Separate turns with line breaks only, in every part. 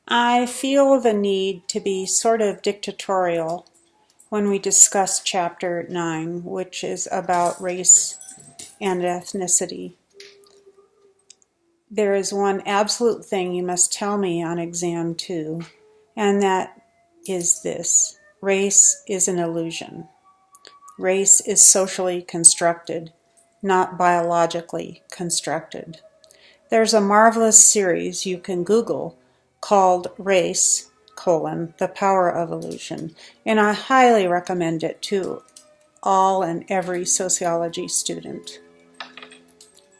I feel the need to be sort of dictatorial when we discuss Chapter 9, which is about race and ethnicity. There is one absolute thing you must tell me on exam 2, and that is this: race is an illusion. Race is socially constructed, not biologically constructed. There's a marvelous series you can Google called Race, The Power of Illusion, and I highly recommend it to all and every sociology student.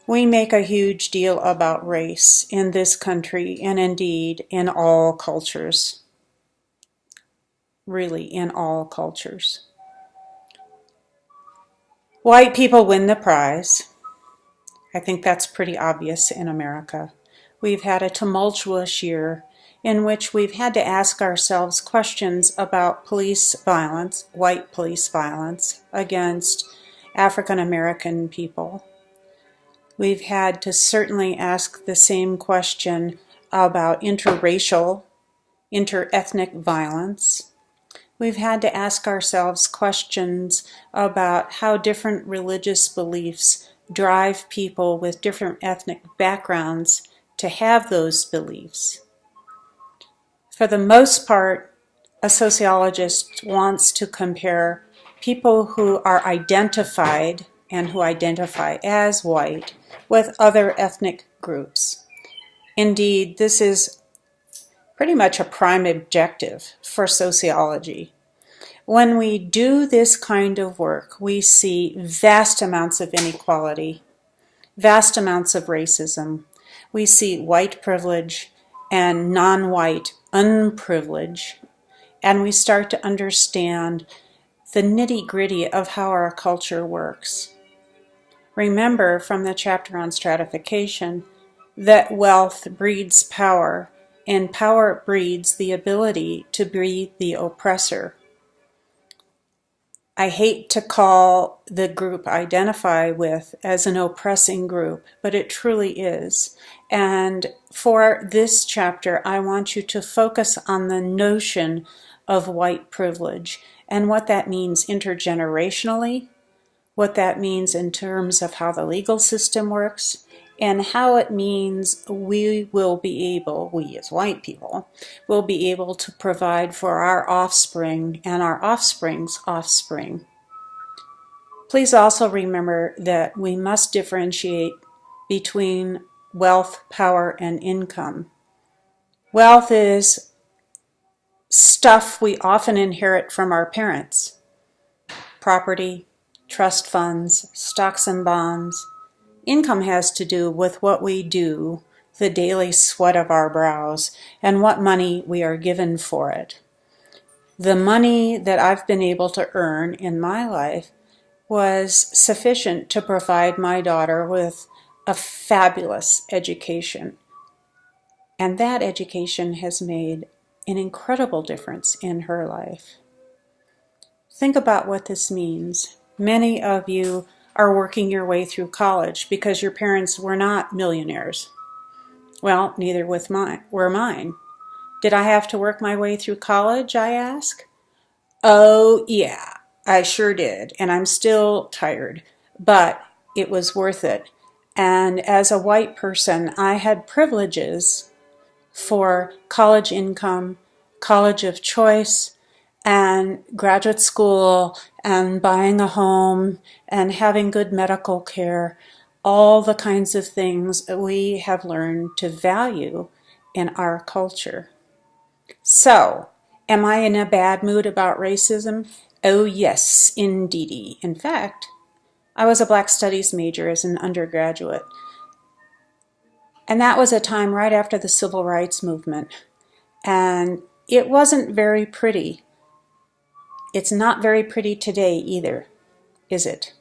We make a huge deal about race in this country and indeed in all cultures. Really, in all cultures. White people win the prize. I think that's pretty obvious in America. We've had a tumultuous year in which we've had to ask ourselves questions about police violence, white police violence, against African American people. We've had to certainly ask the same question about interracial, interethnic violence. We've had to ask ourselves questions about how different religious beliefs drive people with different ethnic backgrounds to have those beliefs. For the most part, a sociologist wants to compare people who are identified and who identify as white with other ethnic groups. Indeed, this is pretty much a prime objective for sociology. When we do this kind of work, we see vast amounts of inequality, vast amounts of racism. We see white privilege and non-white unprivilege, and we start to understand the nitty-gritty of how our culture works. Remember from the chapter on stratification that wealth breeds power, and power breeds the ability to be the oppressor. I hate to call the group I identify with as an oppressing group, but it truly is. And for this chapter, I want you to focus on the notion of white privilege and what that means intergenerationally, what that means in terms of how the legal system works, and how it means we as white people, will be able to provide for our offspring and our offspring's offspring. Please also remember that we must differentiate between wealth, power, and income. Wealth is stuff we often inherit from our parents: property, trust funds, stocks and bonds. Income has to do with what we do, the daily sweat of our brows, and what money we are given for it. The money that I've been able to earn in my life was sufficient to provide my daughter with a fabulous education. And that education has made an incredible difference in her life. Think about what this means. Many of you are working your way through college because your parents were not millionaires. Well, neither were mine. Did I have to work my way through college, I ask? Oh, yeah, I sure did, and I'm still tired, but it was worth it. And as a white person, I had privileges for college income, college of choice, and graduate school, and buying a home, and having good medical care, all the kinds of things that we have learned to value in our culture. So, am I in a bad mood about racism? Oh yes, indeedy. In fact, I was a Black Studies major as an undergraduate, and that was a time right after the Civil Rights Movement, and it wasn't very pretty. It's not very pretty today either, is it?